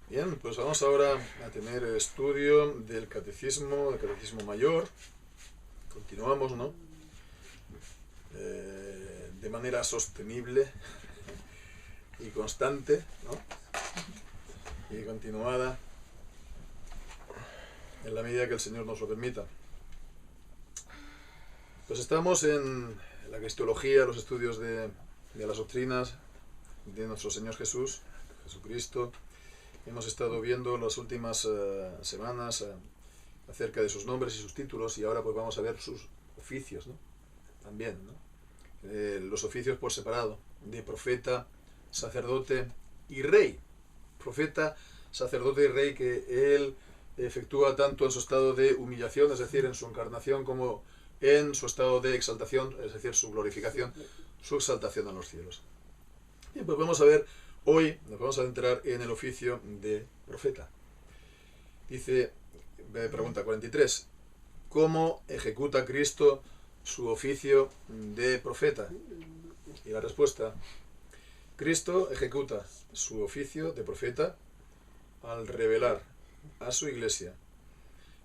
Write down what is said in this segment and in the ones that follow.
Bien, pues vamos ahora a tener el estudio del catecismo mayor. Continuamos, ¿no? De manera sostenible y constante, ¿no? Y continuada en la medida que el Señor nos lo permita. Pues estamos en la cristología, los estudios de las doctrinas de nuestro Señor Jesucristo. Hemos estado viendo las últimas semanas acerca de sus nombres y sus títulos, y ahora pues vamos a ver sus oficios, ¿no? También, ¿no? Los oficios por separado, de profeta, sacerdote y rey. Profeta, sacerdote y rey, que él efectúa tanto en su estado de humillación, es decir, en su encarnación, como en su estado de exaltación, es decir, su glorificación, su exaltación a los cielos. Bien, pues vamos a ver, hoy nos vamos a adentrar en el oficio de profeta. Dice, pregunta 43, ¿cómo ejecuta Cristo su oficio de profeta? Y la respuesta, Cristo ejecuta su oficio de profeta al revelar a su iglesia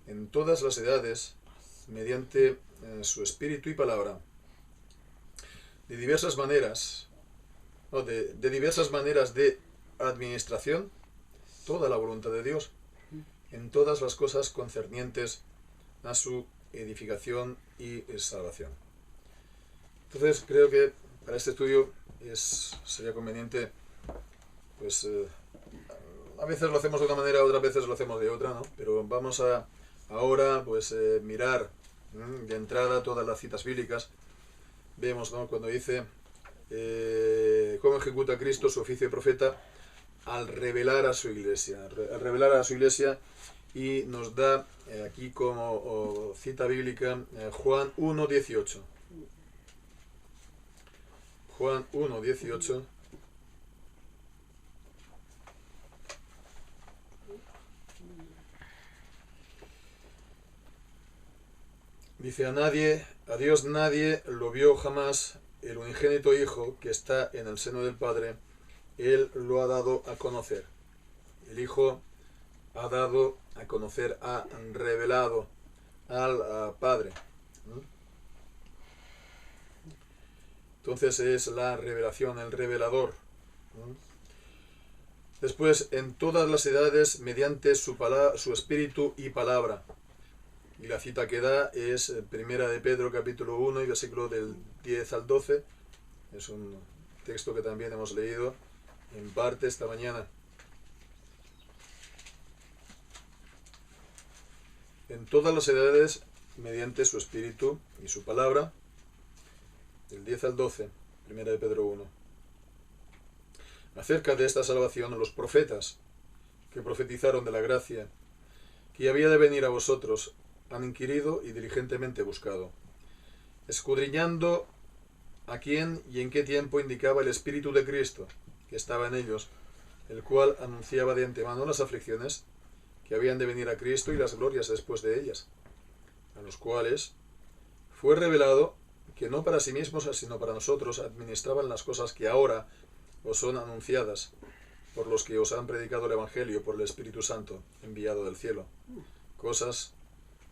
en todas las edades, mediante su espíritu y palabra, de diversas maneras, de diversas maneras de administración, toda la voluntad de Dios, en todas las cosas concernientes a su edificación y salvación. Entonces creo que para este estudio sería conveniente, pues a veces lo hacemos de una manera, otras veces lo hacemos de otra, ¿no? Pero vamos a ahora pues mirar de entrada todas las citas bíblicas. Vemos, ¿no?, cuando dice cómo ejecuta Cristo su oficio de profeta al revelar a su iglesia, y nos da aquí como cita bíblica Juan 1:18. Juan 1:18. Dice, a Dios nadie lo vio jamás, el unigénito Hijo que está en el seno del Padre, Él lo ha dado a conocer. El Hijo ha dado a conocer, ha revelado al Padre. Entonces es la revelación, el revelador. Después, en todas las edades, mediante su espíritu y palabra. Y la cita que da es Primera de Pedro, capítulo 1, y versículo del 10 al 12. Es un texto que también hemos leído en parte esta mañana. En todas las edades, mediante su espíritu y su palabra, del 10 al 12, Primera de Pedro 1. Acerca de esta salvación, los profetas que profetizaron de la gracia que había de venir a vosotros, han inquirido y diligentemente buscado, escudriñando a quién y en qué tiempo indicaba el Espíritu de Cristo que estaba en ellos, el cual anunciaba de antemano las aflicciones que habían de venir a Cristo y las glorias después de ellas, a los cuales fue revelado que no para sí mismos, sino para nosotros, administraban las cosas que ahora os son anunciadas por los que os han predicado el Evangelio por el Espíritu Santo enviado del cielo, cosas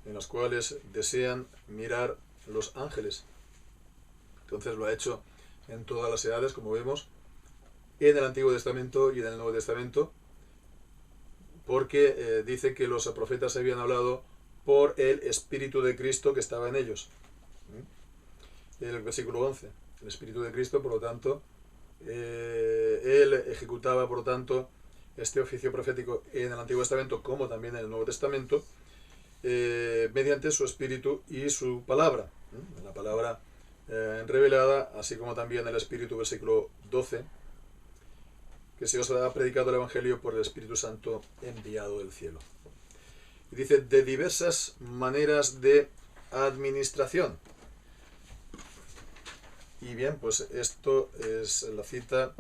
en las cuales desean mirar los ángeles. Entonces lo ha hecho en todas las edades, como vemos, en el Antiguo Testamento y en el Nuevo Testamento, porque dice que los profetas habían hablado por el Espíritu de Cristo que estaba en ellos. En el versículo 11, el Espíritu de Cristo, por lo tanto, él ejecutaba, por lo tanto, este oficio profético en el Antiguo Testamento como también en el Nuevo Testamento, mediante su espíritu y su palabra, la palabra revelada, así como también el Espíritu, versículo 12, que se os ha predicado el Evangelio por el Espíritu Santo enviado del cielo. Y dice, de diversas maneras de administración. Y bien, pues esto es la cita,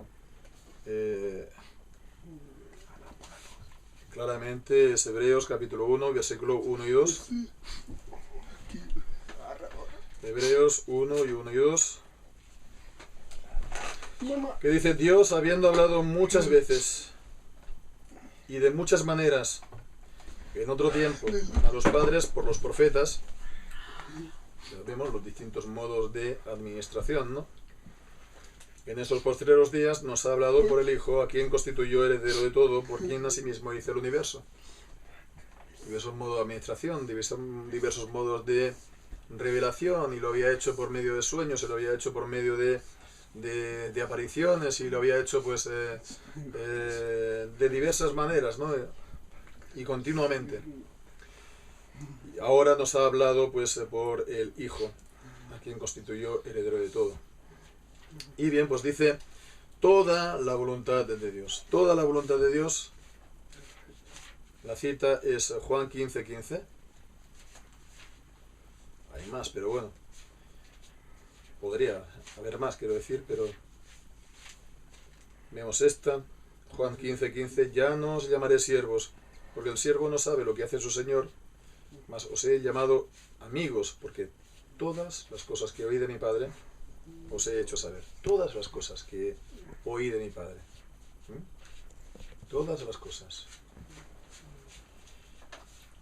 claramente es Hebreos capítulo 1, versículo 1 y 2. Hebreos 1 y 1 y 2. Que dice, Dios, habiendo hablado muchas veces y de muchas maneras en otro tiempo a los padres por los profetas. Vemos los distintos modos de administración, ¿no? En estos postreros días nos ha hablado por el Hijo, a quien constituyó heredero de todo, por quien asimismo hizo el universo. Diversos modos de administración, diversos modos de revelación, y lo había hecho por medio de sueños, se lo había hecho por medio de apariciones, y lo había hecho pues de diversas maneras, ¿no? Y continuamente. Ahora nos ha hablado pues por el Hijo, a quien constituyó heredero de todo. Y bien, pues dice, toda la voluntad de Dios. Toda la voluntad de Dios, la cita es Juan 15:15. Hay más, pero bueno, podría haber más, quiero decir, pero vemos esta, Juan 15:15, ya no os llamaré siervos, porque el siervo no sabe lo que hace su Señor, mas os he llamado amigos, porque todas las cosas que oí de mi Padre os he hecho saber. Todas las cosas que oí de mi Padre. Todas las cosas.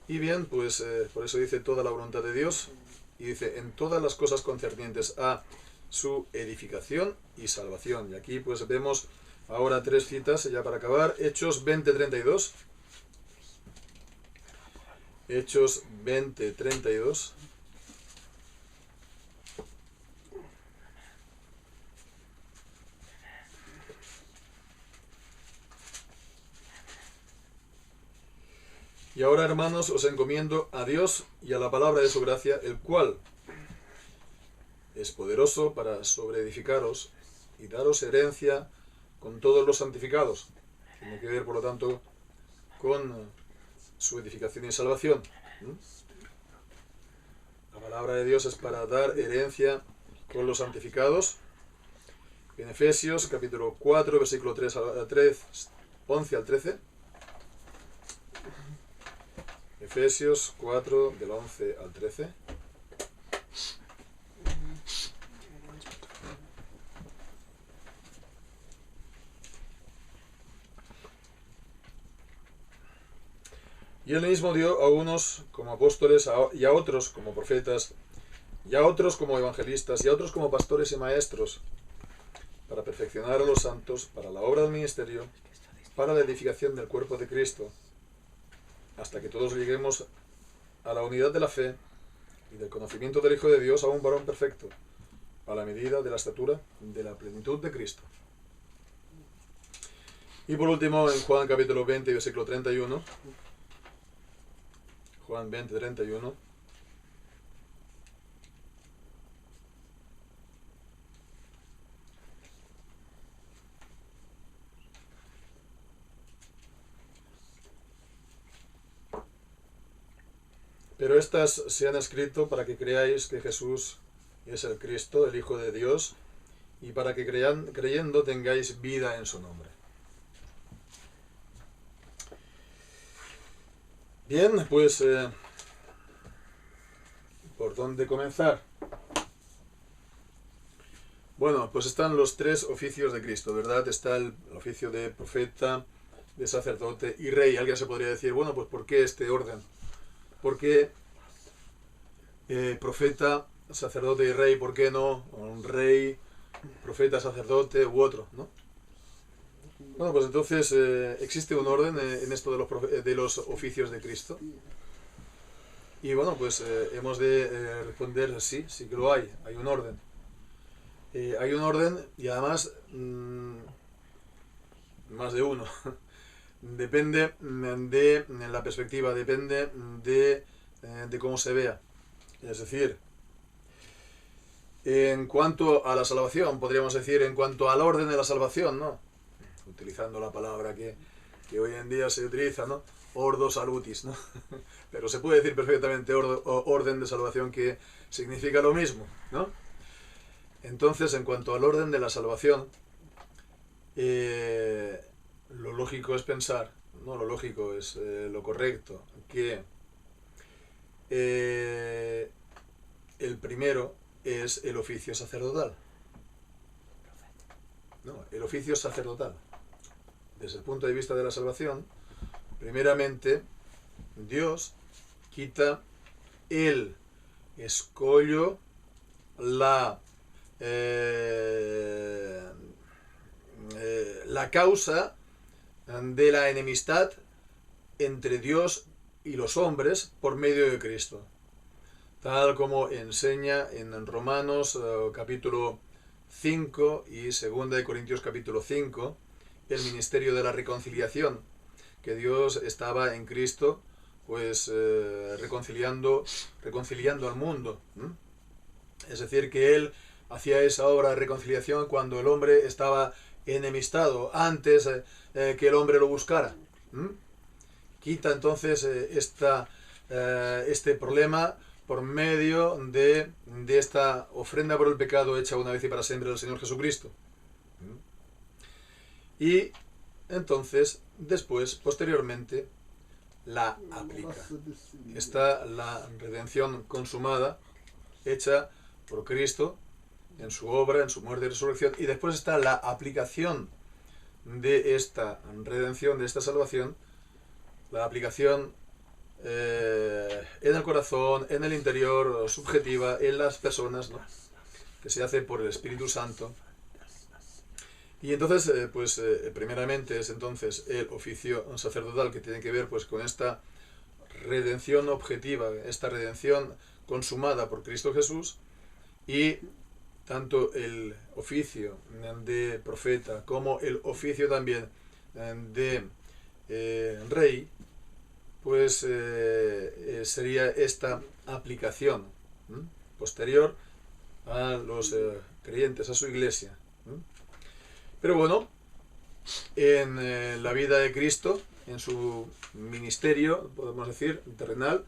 Y bien, pues por eso dice toda la voluntad de Dios, y dice en todas las cosas concernientes a su edificación y salvación. Y aquí pues vemos ahora tres citas ya para acabar. Hechos 20:32. Hechos 20:32. Y ahora, hermanos, os encomiendo a Dios y a la palabra de su gracia, el cual es poderoso para sobreedificaros y daros herencia con todos los santificados. Tiene que ver, por lo tanto, con su edificación y salvación. La palabra de Dios es para dar herencia con los santificados. En Efesios, capítulo 4, versículo 11 al 13. Efesios 4, del 11 al 13. Y él mismo dio a unos como apóstoles, y a otros como profetas, y a otros como evangelistas, y a otros como pastores y maestros, para perfeccionar a los santos, para la obra del ministerio, para la edificación del cuerpo de Cristo, hasta que todos lleguemos a la unidad de la fe y del conocimiento del Hijo de Dios, a un varón perfecto, a la medida de la estatura de la plenitud de Cristo. Y por último, en Juan capítulo 20, versículo 31, Juan 20:31. Pero estas se han escrito para que creáis que Jesús es el Cristo, el Hijo de Dios, y para que creyendo tengáis vida en su nombre. Bien, pues, ¿por dónde comenzar? Bueno, pues están los tres oficios de Cristo, ¿verdad? Está el oficio de profeta, de sacerdote y rey. Alguien se podría decir, bueno, pues ¿por qué este orden? ¿Por qué profeta, sacerdote y rey? ¿Por qué no un rey, profeta, sacerdote u otro, ¿no? Bueno, pues entonces existe un orden en esto de los oficios de Cristo. Y bueno, pues hemos de responder sí que lo hay un orden. Hay un orden y además más de uno. Depende de la perspectiva, depende de cómo se vea. Es decir, en cuanto a la salvación, podríamos decir, en cuanto al orden de la salvación, ¿no? Utilizando la palabra que hoy en día se utiliza, ¿no? Ordo salutis, ¿no? Pero se puede decir perfectamente orden de salvación, que significa lo mismo, ¿no? Entonces, en cuanto al orden de la salvación, lo lógico es pensar, no lo lógico es lo correcto, que el primero es el oficio sacerdotal. No, el oficio sacerdotal. Desde el punto de vista de la salvación, primeramente, Dios quita el escollo, la causa de la enemistad entre Dios y los hombres por medio de Cristo, tal como enseña en Romanos capítulo 5 y 2 de Corintios capítulo 5, el ministerio de la reconciliación, que Dios estaba en Cristo, pues reconciliando al mundo. Es decir, que Él hacía esa obra de reconciliación cuando el hombre estaba enemistado, antes que el hombre lo buscara. Quita entonces este problema por medio de esta ofrenda por el pecado hecha una vez y para siempre del Señor Jesucristo. Y entonces, después, posteriormente, la aplica. Está la redención consumada, hecha por Cristo en su obra, en su muerte y resurrección, y después está la aplicación de esta redención, de esta salvación, la aplicación en el corazón, en el interior, subjetiva, en las personas, ¿no?, que se hace por el Espíritu Santo. Y entonces, primeramente es entonces el oficio sacerdotal, que tiene que ver pues con esta redención objetiva, esta redención consumada por Cristo Jesús, y tanto el oficio de profeta como el oficio también de rey, pues sería esta aplicación posterior a los creyentes, a su iglesia. Pero bueno, en la vida de Cristo, en su ministerio, podemos decir, terrenal,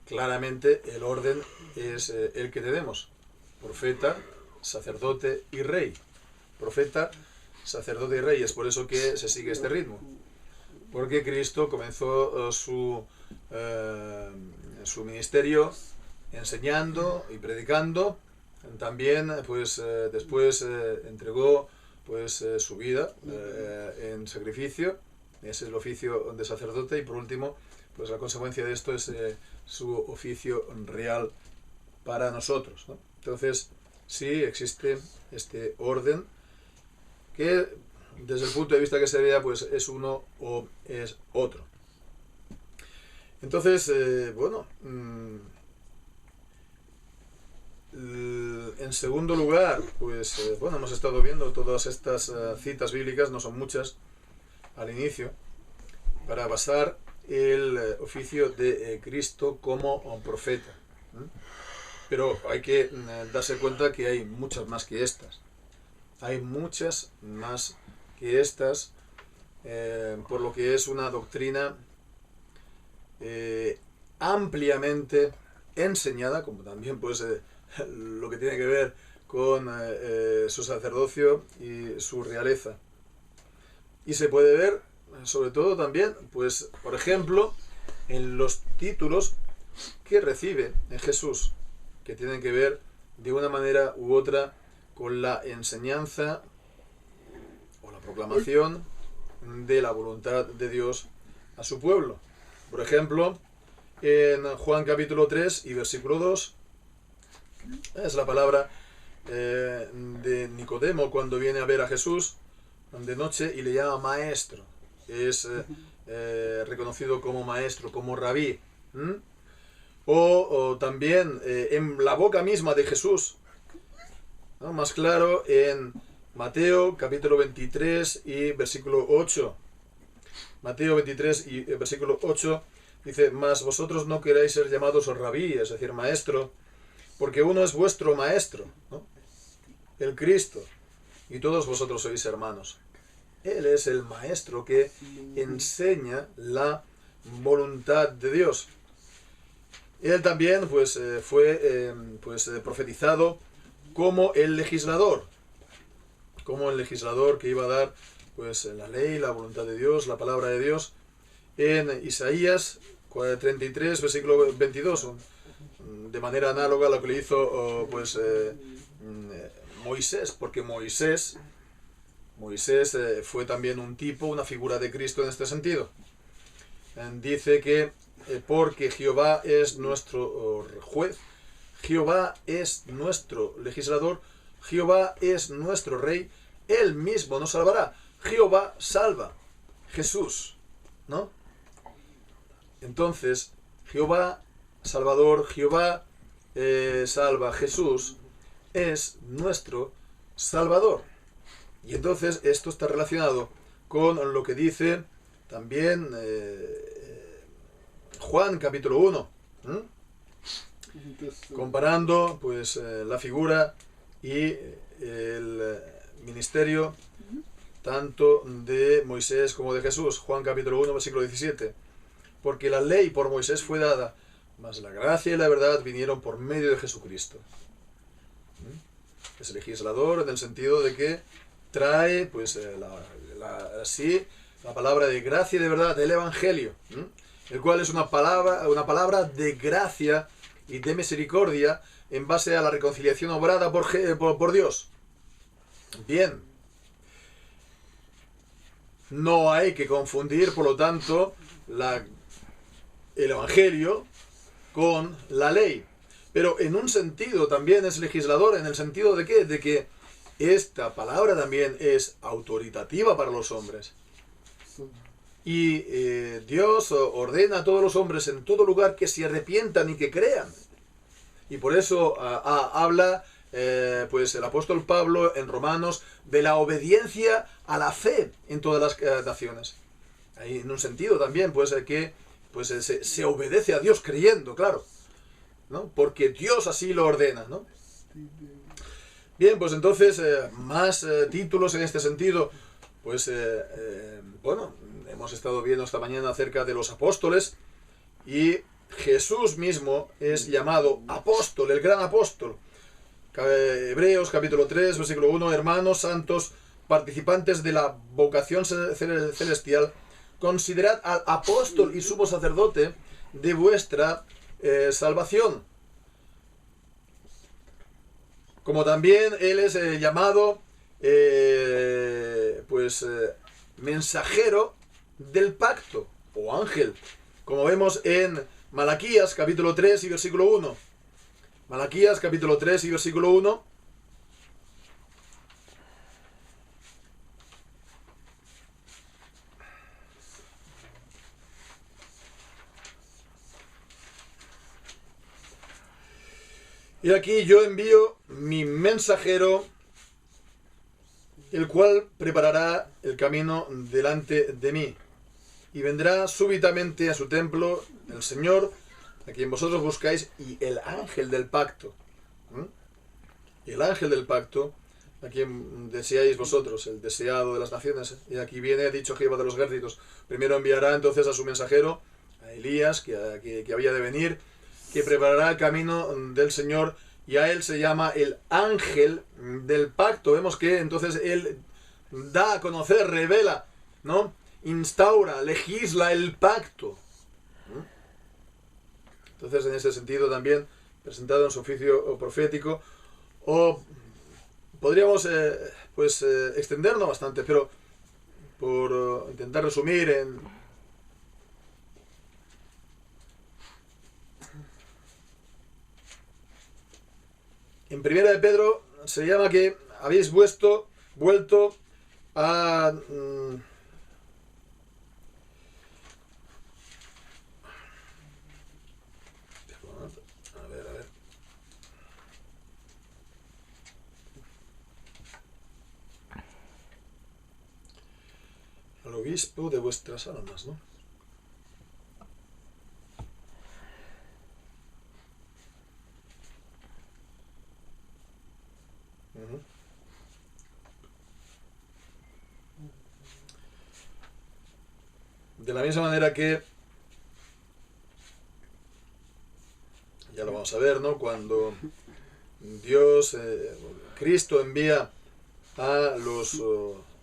claramente el orden es el que tenemos: profeta, sacerdote y rey. Profeta, sacerdote y rey. Es por eso que se sigue este ritmo, porque Cristo comenzó su ministerio enseñando y predicando. También pues después entregó pues su vida en sacrificio. Ese es el oficio de sacerdote, y por último, pues la consecuencia de esto es su oficio real para nosotros, ¿no? Entonces, sí existe este orden que, desde el punto de vista que se vea, pues es uno o es otro. Entonces, en segundo lugar, pues hemos estado viendo todas estas citas bíblicas, no son muchas al inicio, para basar el oficio de Cristo como profeta. Pero hay que darse cuenta que hay muchas más que estas. Hay muchas más que estas, por lo que es una doctrina ampliamente enseñada, como también pues lo que tiene que ver con su sacerdocio y su realeza. Y se puede ver, sobre todo también, pues por ejemplo, en los títulos que recibe en Jesús, que tienen que ver de una manera u otra con la enseñanza o la proclamación de la voluntad de Dios a su pueblo. Por ejemplo, en Juan capítulo 3 y versículo 2, es la palabra de Nicodemo cuando viene a ver a Jesús de noche y le llama maestro. Es reconocido como maestro, como rabí. O también en la boca misma de Jesús, ¿no? Más claro en Mateo capítulo 23 y versículo 8. Mateo 23 y versículo 8 dice: mas vosotros no queréis ser llamados rabí, es decir, maestro, porque uno es vuestro maestro, ¿no?, el Cristo, y todos vosotros sois hermanos. Él es el maestro que enseña la voluntad de Dios. Él también pues fue profetizado como el legislador que iba a dar pues la ley, la voluntad de Dios, la palabra de Dios, en Isaías 33, versículo 22, de manera análoga a lo que le hizo Moisés, porque Moisés fue también un tipo, una figura de Cristo en este sentido. dice que porque Jehová es nuestro juez, Jehová es nuestro legislador, Jehová es nuestro rey, Él mismo nos salvará. Jehová salva. Jesús, ¿no? Entonces, Jehová Salvador, Jehová salva. Jesús es nuestro Salvador. Y entonces esto está relacionado con lo que dice también Juan capítulo 1. Comparando pues la figura y el ministerio tanto de Moisés como de Jesús. Juan capítulo 1 versículo 17. Porque la ley por Moisés fue dada, mas la gracia y la verdad vinieron por medio de Jesucristo. Es legislador en el sentido de que trae pues la palabra de gracia y de verdad, el Evangelio, el cual es una palabra de gracia y de misericordia en base a la reconciliación obrada por Dios. Bien, no hay que confundir, por lo tanto, el Evangelio con la ley. Pero en un sentido también es legislador, en el sentido de ¿qué? De que esta palabra también es autoritativa para los hombres. Y Dios ordena a todos los hombres en todo lugar que se arrepientan y que crean. Y por eso habla pues el apóstol Pablo en Romanos de la obediencia a la fe en todas las naciones. Ahí en un sentido también pues que pues se obedece a Dios creyendo, claro, ¿no? Porque Dios así lo ordena, ¿no? Bien, pues entonces más títulos en este sentido. Pues bueno, hemos estado viendo esta mañana acerca de los apóstoles y Jesús mismo es llamado apóstol, el gran apóstol. Hebreos capítulo 3 versículo 1, hermanos santos, participantes de la vocación celestial, considerad al apóstol y sumo sacerdote de vuestra salvación. Como también él es llamado mensajero del pacto o ángel, como vemos en Malaquías capítulo 3 y versículo 1. Malaquías capítulo 3 y versículo 1. Y aquí yo envío mi mensajero, el cual preparará el camino delante de mí. Y vendrá súbitamente a su templo el Señor, a quien vosotros buscáis, y el ángel del pacto. Y el ángel del pacto, a quien deseáis vosotros, el deseado de las naciones. Y aquí viene, dicho Jehová de los ejércitos. Primero enviará entonces a su mensajero, a Elías, que había de venir, que preparará el camino del Señor, y a él se llama el ángel del pacto. Vemos que entonces él da a conocer, revela, ¿no? Instaura, legisla el pacto. Entonces, en ese sentido también, presentado en su oficio profético, o podríamos extendernos bastante, pero por intentar resumir en Primera de Pedro se llama que habéis vuelto a al obispo de vuestras almas, ¿no? De la misma manera que, ya lo vamos a ver, ¿no? Cuando Dios, Cristo envía a los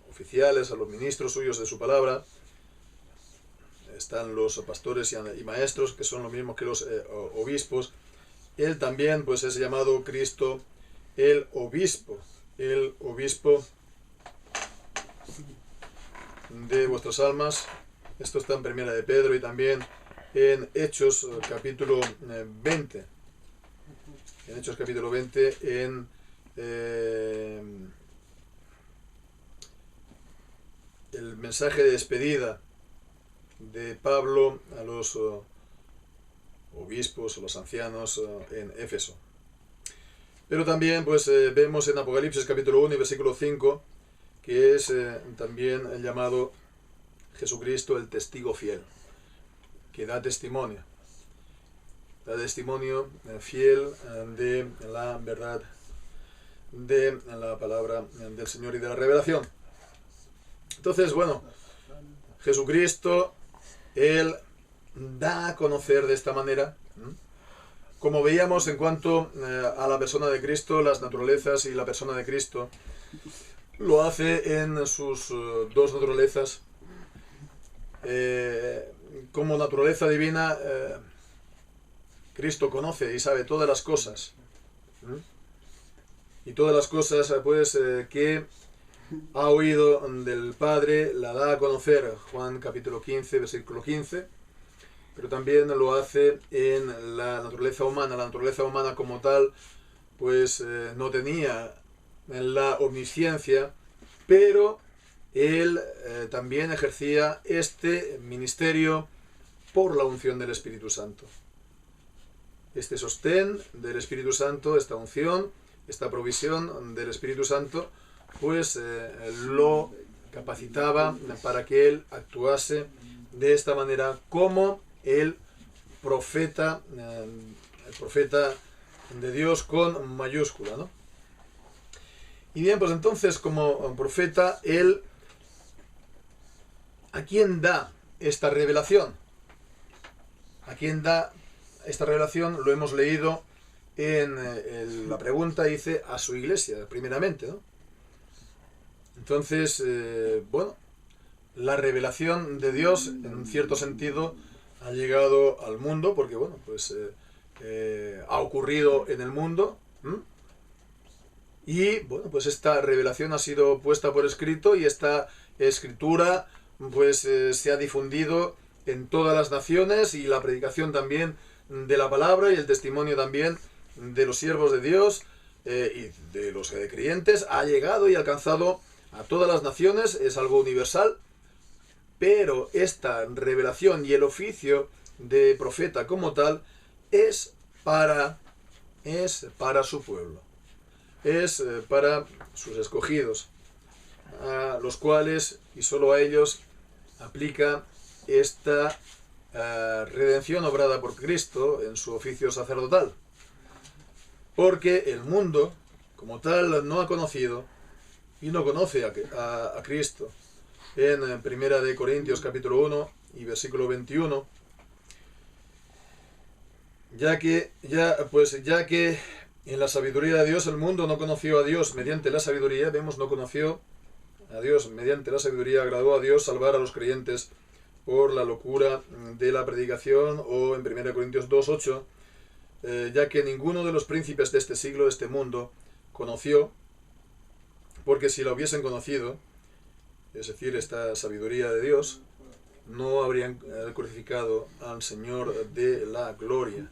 oficiales, a los ministros suyos de su palabra, están los pastores y maestros, que son los mismos que los obispos. Él también pues es llamado Cristo el obispo de vuestras almas. Esto está en Primera de Pedro y también en Hechos capítulo 20. En Hechos capítulo 20, en el mensaje de despedida de Pablo a los obispos o los ancianos en Éfeso. Pero también pues vemos en Apocalipsis capítulo 1 y versículo 5 que es también llamado Jesucristo el testigo fiel, que da testimonio fiel de la verdad de la palabra del Señor y de la revelación. Entonces, bueno, Jesucristo, Él da a conocer de esta manera, como veíamos en cuanto a la persona de Cristo, las naturalezas y la persona de Cristo, lo hace en sus dos naturalezas. Como naturaleza divina, Cristo conoce y sabe todas las cosas. Y todas las cosas pues que ha oído del Padre la da a conocer. Juan capítulo 15, versículo 15. Pero también lo hace en la naturaleza humana. La naturaleza humana como tal pues no tenía la omnisciencia, pero él también ejercía este ministerio por la unción del Espíritu Santo. Este sostén del Espíritu Santo, esta unción, esta provisión del Espíritu Santo, pues lo capacitaba para que él actuase de esta manera como el profeta de Dios con mayúscula, ¿no? Y bien, pues entonces como profeta, él ¿a quién da esta revelación? ¿A quién da esta revelación? Lo hemos leído en la pregunta, dice a su iglesia, primeramente, ¿no? Entonces, bueno, la revelación de Dios, en un cierto sentido, ha llegado al mundo, porque, bueno, pues ha ocurrido en el mundo, y, bueno, pues esta revelación ha sido puesta por escrito, y esta escritura, pues se ha difundido en todas las naciones, y la predicación también de la palabra, y el testimonio también de los siervos de Dios, y de los creyentes, ha llegado y alcanzado a todas las naciones, es algo universal, pero esta revelación y el oficio de profeta como tal es para su pueblo, es para sus escogidos, a los cuales y solo a ellos aplica esta redención obrada por Cristo en su oficio sacerdotal, porque el mundo como tal no ha conocido y no conoce a Cristo. En Primera de Corintios capítulo 1 y versículo 21, ya que en la sabiduría de Dios el mundo no conoció a Dios mediante la sabiduría, no conoció a Dios mediante la sabiduría, agradó a Dios salvar a los creyentes por la locura de la predicación, o en 1 Corintios 2:8, ya que ninguno de los príncipes de este siglo, de este mundo, conoció, porque si la hubiesen conocido, es decir, esta sabiduría de Dios, no habrían crucificado al Señor de la gloria.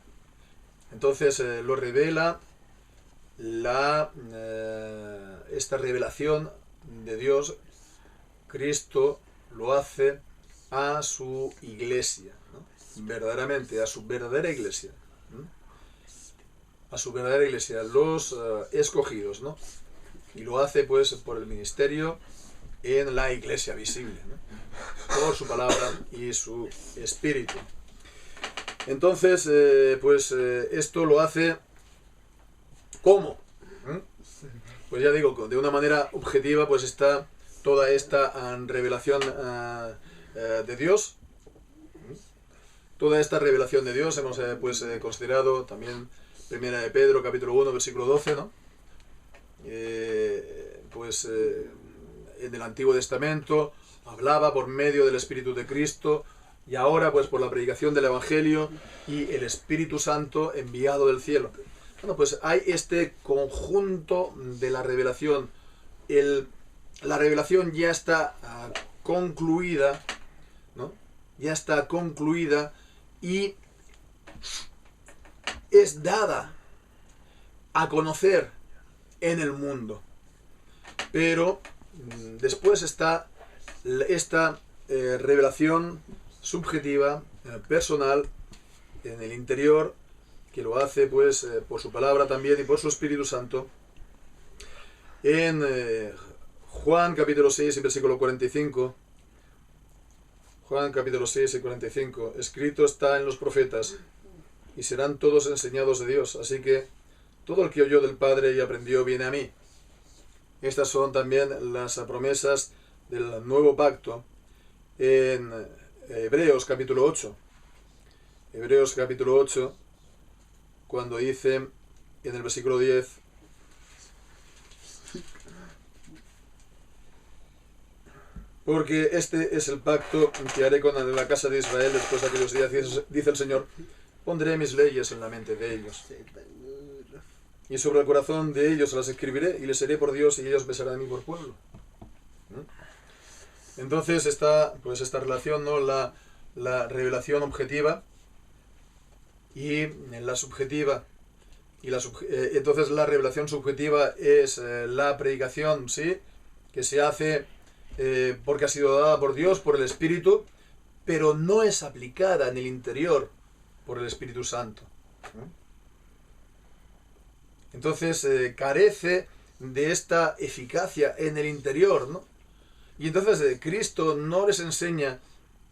Entonces lo revela esta revelación de Dios. Cristo lo hace a su iglesia, ¿no? Verdaderamente, a su verdadera iglesia, ¿no? A su verdadera iglesia, los escogidos, ¿no? Y lo hace pues por el ministerio en la iglesia visible, ¿no? Por su palabra y su espíritu. Entonces, esto lo hace ¿cómo? Pues ya digo, de una manera objetiva, pues está toda esta revelación de Dios. Toda esta revelación de Dios hemos considerado también Primera de Pedro, capítulo 1, versículo 12, ¿no? En el Antiguo Testamento hablaba por medio del Espíritu de Cristo, y ahora pues por la predicación del Evangelio y el Espíritu Santo enviado del cielo. Bueno, pues hay este conjunto de la revelación. La revelación ya está concluida, ¿no? ya está concluida y es dada a conocer en el mundo. Pero después está esta revelación subjetiva, personal, en el interior, que lo hace pues por su palabra también y por su Espíritu Santo. En Juan capítulo 6 y versículo 45, Juan capítulo 6 y 45, escrito está en los profetas, y serán todos enseñados de Dios, así que todo el que oyó del Padre y aprendió viene a mí. Estas son también las promesas del nuevo pacto en Hebreos capítulo 8. Hebreos capítulo 8, cuando dice en el versículo 10, porque este es el pacto que haré con la casa de Israel después de aquellos días, dice el Señor, pondré mis leyes en la mente de ellos, y sobre el corazón de ellos las escribiré, y les seré por Dios, y ellos me serán a mí por pueblo. Entonces está pues esta relación, ¿no? La revelación objetiva y la subjetiva. Entonces la revelación subjetiva es la predicación, ¿sí?, que se hace porque ha sido dada por Dios, por el Espíritu, pero no es aplicada en el interior por el Espíritu Santo. Entonces carece de esta eficacia en el interior, ¿no? Y entonces Cristo no les enseña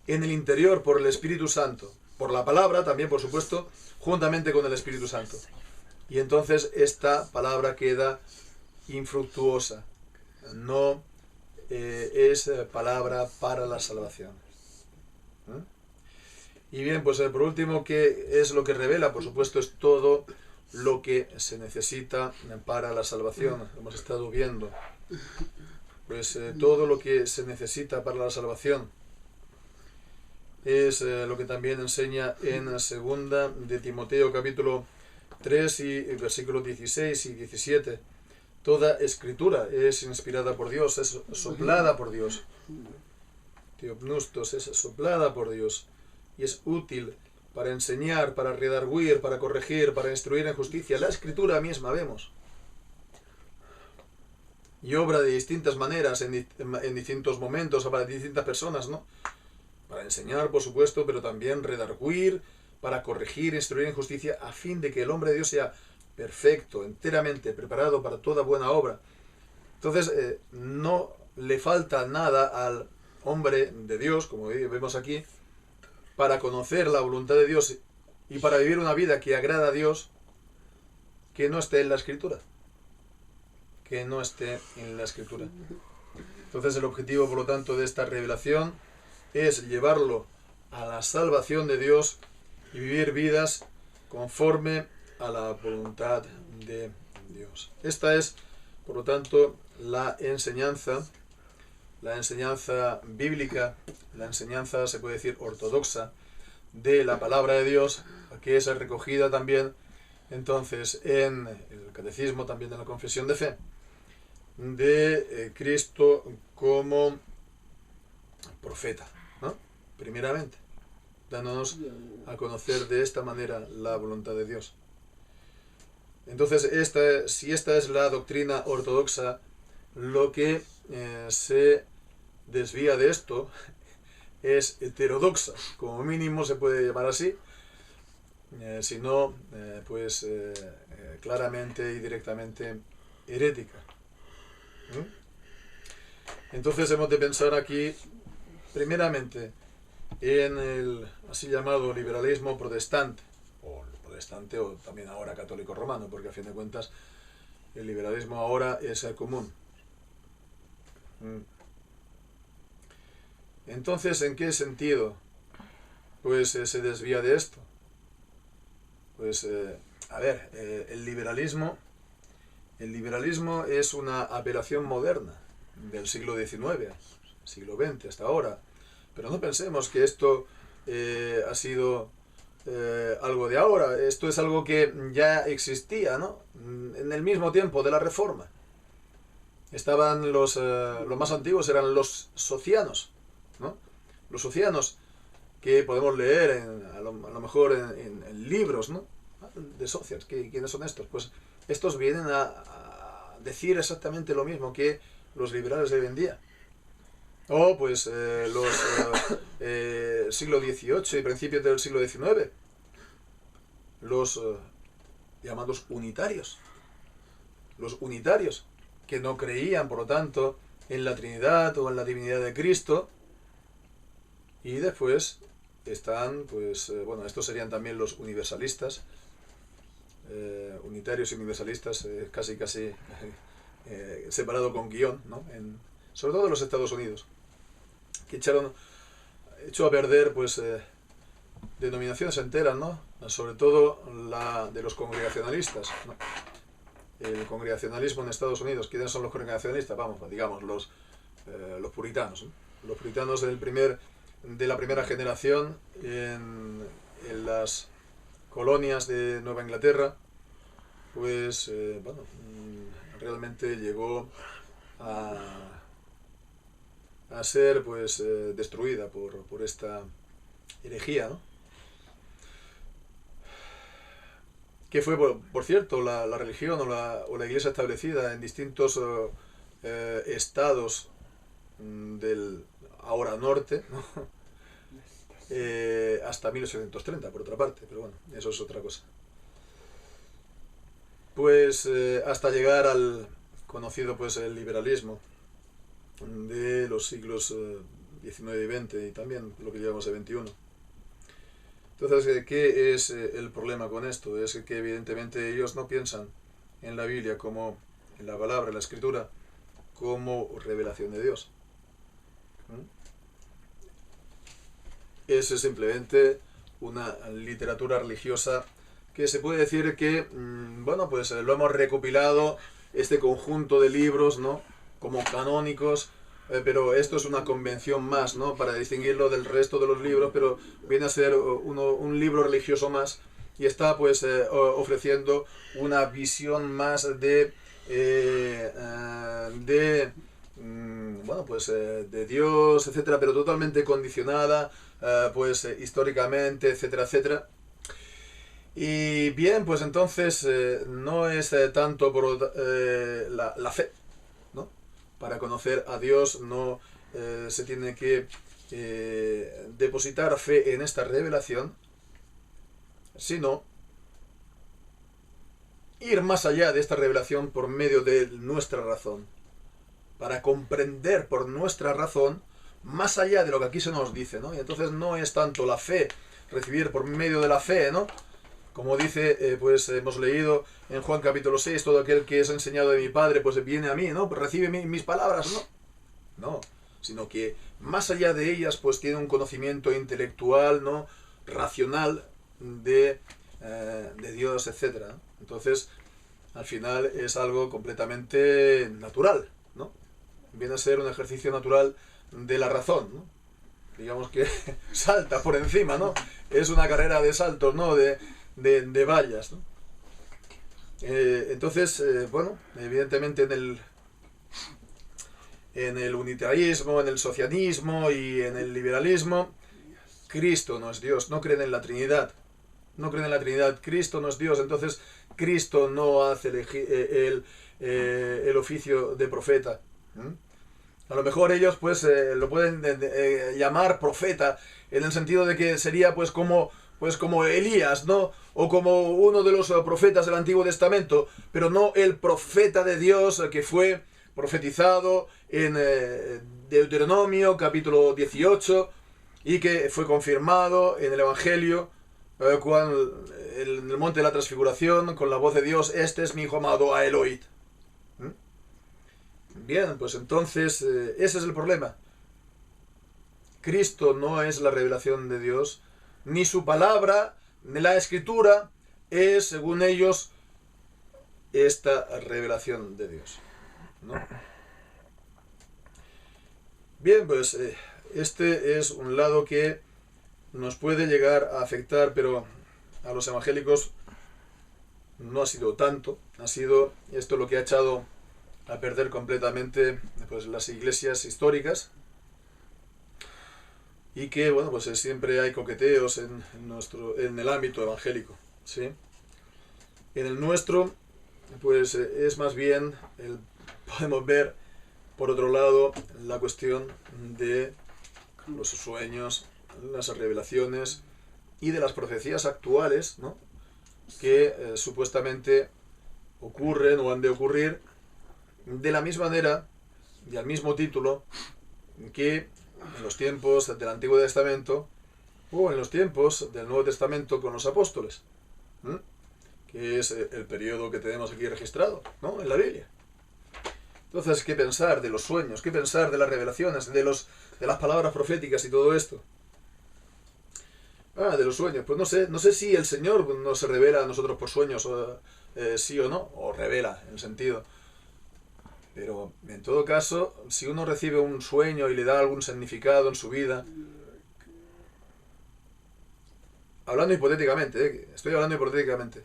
en el interior por el Espíritu Santo, por la palabra también, por supuesto, juntamente con el Espíritu Santo. Y entonces esta palabra queda infructuosa, no es palabra para la salvación. Y bien, pues por último, ¿qué es lo que revela? Por supuesto, es todo lo que se necesita para la salvación. Hemos estado viendo pues todo lo que se necesita para la salvación. Es lo que también enseña en segunda de Timoteo capítulo 3 y versículos 16 y 17. Toda escritura es inspirada por Dios, es soplada por Dios. Teopnustos es soplada por Dios y es útil para enseñar, para redarguir, para corregir, para instruir en justicia. La escritura misma, vemos, y obra de distintas maneras, en distintos momentos, o para distintas personas, ¿no? Para enseñar, por supuesto, pero también redarguir, para corregir, instruir en justicia, a fin de que el hombre de Dios sea perfecto, enteramente preparado para toda buena obra. Entonces, no le falta nada al hombre de Dios, como vemos aquí, para conocer la voluntad de Dios y para vivir una vida que agrada a Dios, que no esté en la Escritura. Que no esté en la Escritura. Entonces, el objetivo, por lo tanto, de esta revelación es llevarlo a la salvación de Dios y vivir vidas conforme a la voluntad de Dios. Esta es, por lo tanto, la enseñanza bíblica, la enseñanza, se puede decir, ortodoxa de la palabra de Dios, que es recogida también, entonces, en el catecismo, también en la confesión de fe, de Cristo como profeta, ¿no? Primeramente, dándonos a conocer de esta manera la voluntad de Dios. Entonces, si esta es la doctrina ortodoxa, lo que se desvía de esto es heterodoxa, como mínimo se puede llamar así, si no, pues claramente y directamente herética. Entonces hemos de pensar aquí, primeramente, en el así llamado liberalismo protestante, o también ahora católico romano, porque a fin de cuentas el liberalismo ahora es el común. Entonces, ¿en qué sentido pues se desvía de esto? Pues, el liberalismo es una apelación moderna del siglo XIX, siglo XX hasta ahora, pero no pensemos que esto ha sido algo de ahora. Esto es algo que ya existía, ¿no?, en el mismo tiempo de la Reforma. Estaban los más antiguos, eran los socianos, ¿no? Los socianos que podemos leer a lo mejor en libros, ¿no? De socials. ¿Quiénes son estos? Pues estos vienen a decir exactamente lo mismo que los liberales de hoy en día. O pues los siglo XVIII y principios del siglo XIX, los llamados unitarios. Los unitarios, que no creían, por lo tanto, en la Trinidad o en la divinidad de Cristo. Y después están, pues, bueno, estos serían también los universalistas, unitarios y universalistas, casi separado con guión, ¿no? Sobre todo en los Estados Unidos, que echó a perder, pues, denominaciones enteras, ¿no? Sobre todo la de los congregacionalistas, ¿no? El congregacionalismo en Estados Unidos. ¿Quiénes son los congregacionalistas? Vamos, digamos, los puritanos, ¿no? Los puritanos de la primera generación en las colonias de Nueva Inglaterra, pues, bueno, realmente llegó a ser, pues, destruida por esta herejía, ¿no? Que fue, por cierto, la religión o la iglesia establecida en distintos estados del ahora norte, ¿no? Hasta 1830, por otra parte, pero bueno, eso es otra cosa. Pues hasta llegar al conocido, pues, el liberalismo de los siglos XIX y XX, y también lo que llevamos de XXI. Entonces, ¿qué es el problema con esto? Es que evidentemente ellos no piensan en la Biblia como, en la palabra, en la escritura, como revelación de Dios. Es simplemente una literatura religiosa que se puede decir que, bueno, pues lo hemos recopilado, este conjunto de libros, ¿no? Como canónicos, pero esto es una convención más, ¿no? Para distinguirlo del resto de los libros, pero viene a ser un libro religioso más, y está, pues, ofreciendo una visión más bueno, pues, de Dios, etcétera, pero totalmente condicionada, pues, históricamente, etcétera, etcétera. Y bien, pues entonces no es tanto por la fe, ¿no? Para conocer a Dios no se tiene que depositar fe en esta revelación, sino ir más allá de esta revelación por medio de nuestra razón, para comprender por nuestra razón más allá de lo que aquí se nos dice, ¿no? Y entonces no es tanto la fe, recibir por medio de la fe, ¿no? Como dice, pues hemos leído en Juan capítulo 6, todo aquel que es enseñado de mi Padre, pues viene a mí, ¿no? Pues recibe mis palabras, ¿no? No, sino que más allá de ellas, pues tiene un conocimiento intelectual, ¿no? Racional de Dios, etc. Entonces, al final es algo completamente natural, ¿no? Viene a ser un ejercicio natural de la razón, ¿no? Digamos que salta por encima, ¿no? Es una carrera de saltos, ¿no? De vallas, ¿no? Entonces, bueno, evidentemente en el unitarismo, en el socialismo y en el liberalismo, Cristo no es Dios, no creen en la Trinidad. No creen en la Trinidad, Cristo no es Dios, entonces Cristo no hace el oficio de profeta. A lo mejor ellos, pues, lo pueden llamar profeta en el sentido de que sería, pues como Elías, ¿no? O como uno de los profetas del Antiguo Testamento, pero no el profeta de Dios que fue profetizado en Deuteronomio capítulo 18 y que fue confirmado en el Evangelio cuando, en el monte de la transfiguración, con la voz de Dios: este es mi hijo amado, a él oíd. Bien, pues entonces ese es el problema. Cristo no es la revelación de Dios, ni su palabra, ni la escritura es, según ellos, esta revelación de Dios, ¿no? Bien, pues este es un lado que nos puede llegar a afectar, pero a los evangélicos no ha sido tanto. Ha sido esto lo que ha echado a perder completamente, pues, las iglesias históricas. y que, bueno, pues siempre hay coqueteos en el ámbito evangélico, ¿sí? En el nuestro, pues es más bien, podemos ver, por otro lado, la cuestión de los sueños, las revelaciones y de las profecías actuales, ¿no? Que supuestamente ocurren o han de ocurrir de la misma manera y al mismo título que en los tiempos del Antiguo Testamento o en los tiempos del Nuevo Testamento con los apóstoles, ¿eh? Que es el periodo que tenemos aquí registrado, ¿no?, en la Biblia. Entonces, ¿qué pensar de los sueños? ¿Qué pensar de las revelaciones, de las palabras proféticas y todo esto? De los sueños. Pues no sé si el Señor nos revela a nosotros por sueños, sí o no, o revela, en el sentido. Pero, en todo caso, si uno recibe un sueño y le da algún significado en su vida, hablando hipotéticamente, estoy hablando hipotéticamente,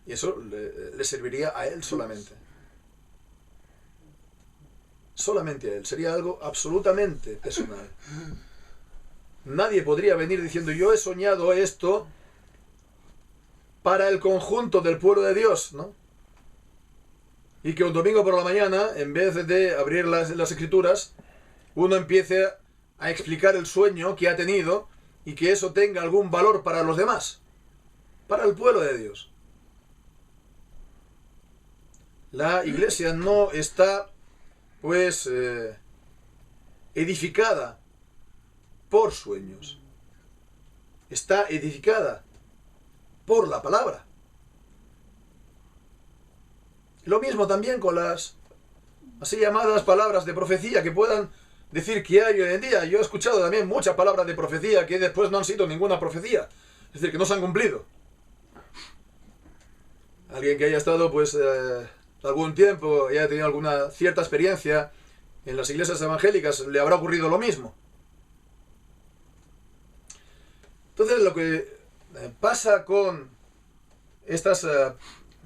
y eso le serviría a él solamente. Solamente a él. Sería algo absolutamente personal. Nadie podría venir diciendo, yo he soñado esto para el conjunto del pueblo de Dios, ¿no? Y que un domingo por la mañana, en vez de abrir las escrituras, uno empiece a explicar el sueño que ha tenido y que eso tenga algún valor para los demás, para el pueblo de Dios. La iglesia no está, pues, edificada por sueños. Está edificada por la palabra. Lo mismo también con las así llamadas palabras de profecía que puedan decir que hay hoy en día. Yo he escuchado también muchas palabras de profecía que después no han sido ninguna profecía. Es decir, que no se han cumplido. Alguien que haya estado, pues, algún tiempo y haya tenido alguna cierta experiencia en las iglesias evangélicas, le habrá ocurrido lo mismo. Entonces, lo que pasa con estas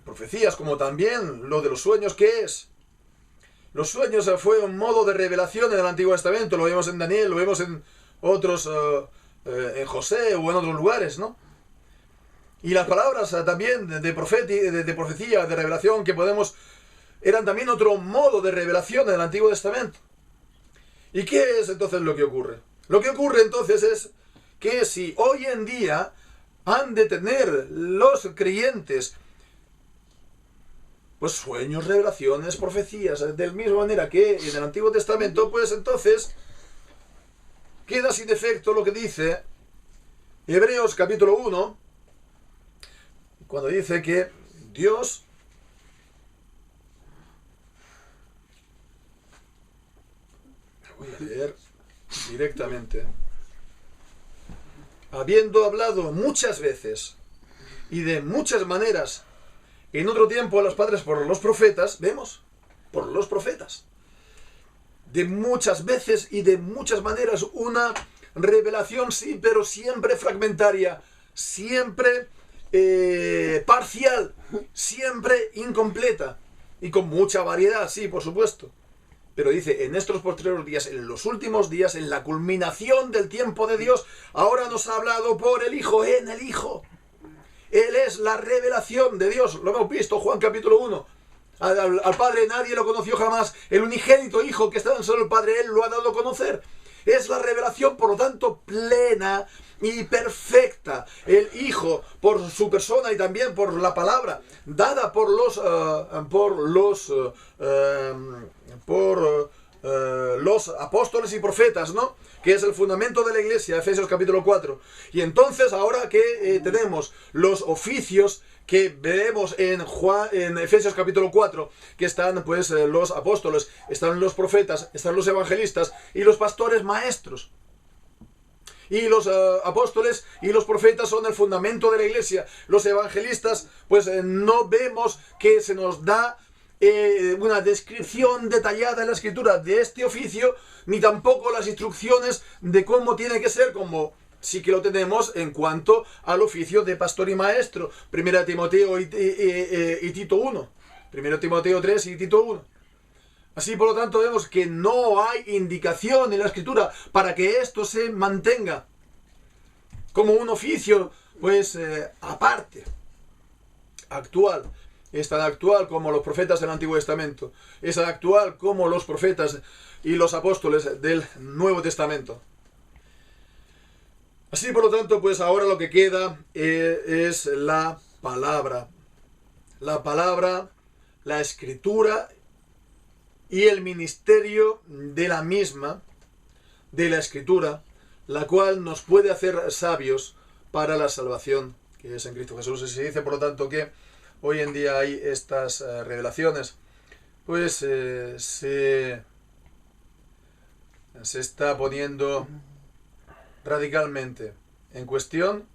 profecías, como también lo de los sueños, ¿qué es? Los sueños fue un modo de revelación en el Antiguo Testamento, lo vemos en Daniel, lo vemos en otros, en José o en otros lugares, ¿no? Y las palabras también de profecía, de revelación que podemos, eran también otro modo de revelación en el Antiguo Testamento. ¿Y qué es entonces lo que ocurre? Lo que ocurre entonces es que si hoy en día han de tener los creyentes pues sueños, revelaciones, profecías, de la misma manera que en el Antiguo Testamento, pues entonces queda sin efecto lo que dice Hebreos capítulo 1, cuando dice que Dios voy a leer directamente. Habiendo hablado muchas veces y de muchas maneras en otro tiempo a los padres por los profetas, vemos, por los profetas, de muchas veces y de muchas maneras, una revelación, sí, pero siempre fragmentaria, siempre parcial, siempre incompleta y con mucha variedad, sí, por supuesto. Pero dice, en estos postreros días, en los últimos días, en la culminación del tiempo de Dios, ahora nos ha hablado por el Hijo, en el Hijo. Él es la revelación de Dios. Lo hemos visto, Juan capítulo 1. Al Padre nadie lo conoció jamás. El unigénito Hijo que está en el seno del Padre, Él lo ha dado a conocer. Es la revelación, por lo tanto, plena y perfecta. El Hijo, por su persona y también por la palabra, dada por los apóstoles y profetas, ¿no? Que es el fundamento de la iglesia, Efesios capítulo 4. Y entonces, ahora que tenemos los oficios que veremos en Efesios capítulo 4, que están pues los apóstoles, están los profetas, están los evangelistas y los pastores maestros. Y los apóstoles y los profetas son el fundamento de la iglesia. Los evangelistas, pues no vemos que se nos da una descripción detallada en la escritura de este oficio, ni tampoco las instrucciones de cómo tiene que ser, como sí que lo tenemos en cuanto al oficio de pastor y maestro. 1 Timoteo y Tito 1. 1 Timoteo 3 y Tito 1. Así, por lo tanto, vemos que no hay indicación en la Escritura para que esto se mantenga como un oficio, pues, aparte, actual. Es tan actual como los profetas del Antiguo Testamento. Es tan actual como los profetas y los apóstoles del Nuevo Testamento. Así, por lo tanto, pues ahora lo que queda es la palabra. La palabra, la Escritura y el ministerio de la misma, de la Escritura, la cual nos puede hacer sabios para la salvación que es en Cristo Jesús. Y se dice, por lo tanto, que hoy en día hay estas revelaciones, pues se está poniendo radicalmente en cuestión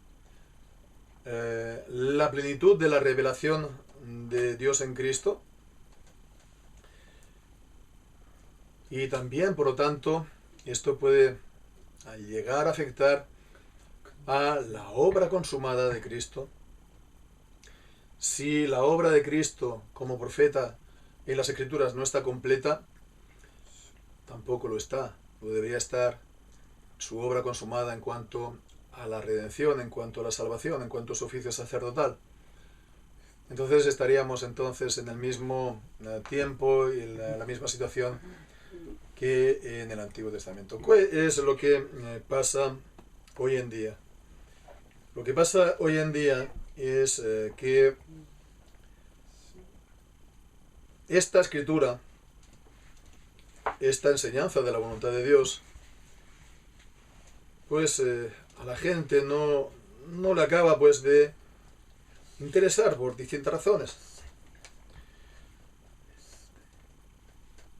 la plenitud de la revelación de Dios en Cristo. Y también, por lo tanto, esto puede llegar a afectar a la obra consumada de Cristo. Si la obra de Cristo como profeta en las Escrituras no está completa, tampoco lo está. No debería estar su obra consumada en cuanto a la redención, en cuanto a la salvación, en cuanto a su oficio sacerdotal. Entonces estaríamos entonces en el mismo tiempo y en la misma situación que en el Antiguo Testamento. ¿Qué es lo que pasa hoy en día? Lo que pasa hoy en día es que esta escritura, esta enseñanza de la voluntad de Dios, pues a la gente no le acaba pues de interesar por distintas razones.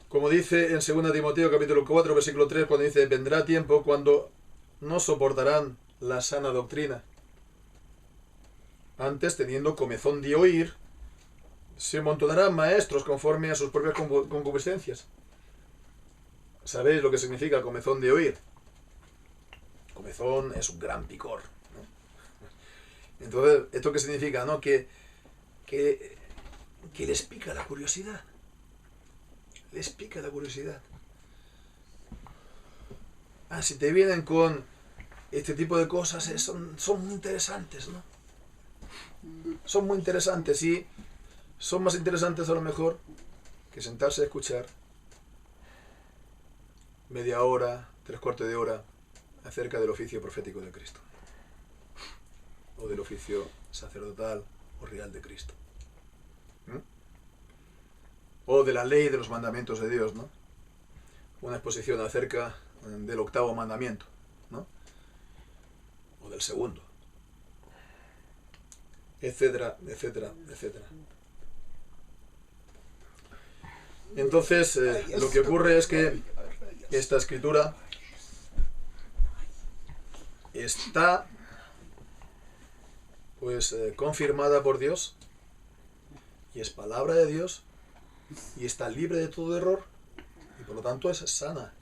Como dice en 2 Timoteo capítulo 4 versículo 3, cuando dice: vendrá tiempo cuando no soportarán la sana doctrina. Antes, teniendo comezón de oír, se amontonarán maestros conforme a sus propias concupiscencias. ¿Sabéis lo que significa comezón de oír? Comezón es un gran picor, ¿no? Entonces, ¿esto qué significa? ¿No? Que les pica la curiosidad. Les pica la curiosidad. Si te vienen con este tipo de cosas, son muy interesantes, ¿no? Son muy interesantes y son más interesantes a lo mejor que sentarse a escuchar media hora, 3/4 de hora acerca del oficio profético de Cristo, o del oficio sacerdotal o real de Cristo, o de la ley de los mandamientos de Dios, ¿no? Una exposición acerca del 8º mandamiento, ¿no? O del 2º, etcétera, etcétera, etcétera. Entonces, lo que ocurre es que esta escritura está pues confirmada por Dios, y es palabra de Dios, y está libre de todo error, y por lo tanto es sana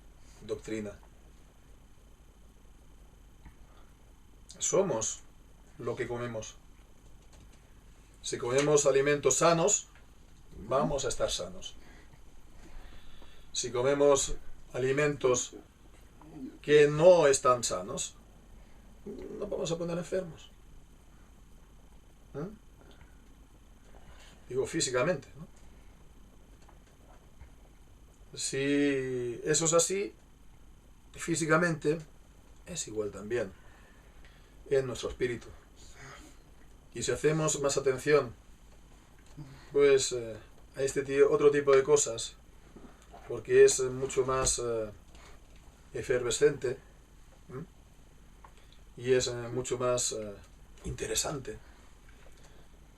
doctrina. Somos lo que comemos. Si comemos alimentos sanos, vamos a estar sanos. Si comemos alimentos que no están sanos, nos vamos a poner enfermos. Digo, físicamente, ¿no? Si eso es así, físicamente es igual también en nuestro espíritu. Y si hacemos más atención pues a este otro tipo de cosas, porque es mucho más efervescente, y es mucho más interesante,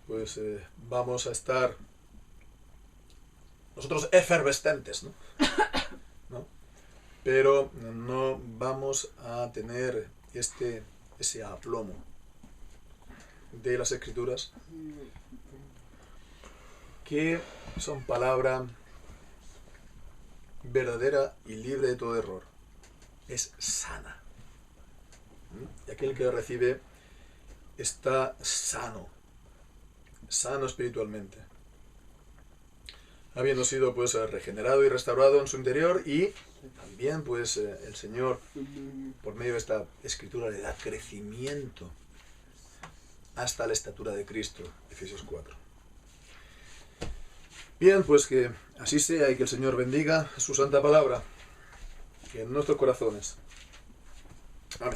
pues vamos a estar nosotros efervescentes, ¿no? ¿No? Pero no vamos a tener ese aplomo de las Escrituras, que son palabra verdadera y libre de todo error. Es sana. Y aquel que la recibe está sano espiritualmente. habiendo sido pues regenerado y restaurado en su interior, y también pues el Señor, por medio de esta escritura, le da crecimiento hasta la estatura de Cristo, Efesios 4. Bien, pues que así sea y que el Señor bendiga su santa palabra en nuestros corazones. Amén.